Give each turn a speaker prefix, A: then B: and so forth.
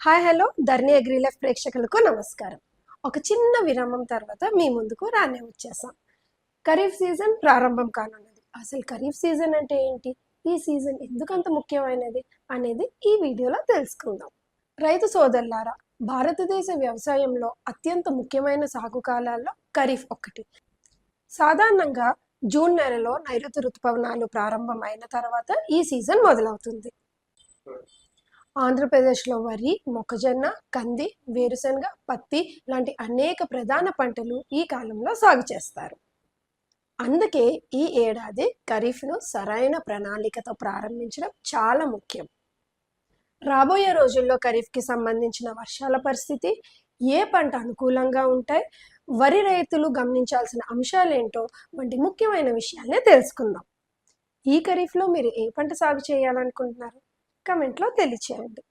A: Hi hello ధర్ని agri life ప్రేక్షకులకు నమస్కారం. ఒక చిన్న విరామం తర్వాత మీ ముందుకు రానే వచ్చేసాం. ఖరీఫ్ సీజన్ ప్రారంభం కానున్నది. అసలు ఖరీఫ్ సీజన్ అంటే ఏంటి, ఈ సీజన్ ఎందుకంత ముఖ్యమైనది అనేది ఈ వీడియోలో తెలుసుకుందాం. రైతు సోదరులారా, భారతదేశ వ్యవసాయంలో అత్యంత ముఖ్యమైన సాగు కాలాల్లో ఖరీఫ్ ఒకటి. సాధారణంగా జూన్ నెలలో నైరుతి ఋతుపవనాలు ప్రారంభమైన తర్వాత ఈ సీజన్ మొదలవుతుంది. ఆంధ్రప్రదేశ్లో వరి, మొక్కజొన్న, కంది, వేరుశనగ, పత్తి లాంటి అనేక ప్రధాన పంటలు ఈ కాలంలో సాగు చేస్తారు. అందుకే ఈ ఏడాది ఖరీఫ్ను సరైన ప్రణాళికతో ప్రారంభించడం చాలా ముఖ్యం. రాబోయే రోజుల్లో ఖరీఫ్కి సంబంధించిన వర్షాల పరిస్థితి, ఏ పంట అనుకూలంగా ఉంటాయి, వరి రైతులు గమనించాల్సిన అంశాలేంటో వంటి ముఖ్యమైన విషయాలనే తెలుసుకుందాం. ఈ ఖరీఫ్లో మీరు ఏ పంట సాగు చేయాలనుకుంటున్నారు? కమెంట్లో తెలియచేయండి.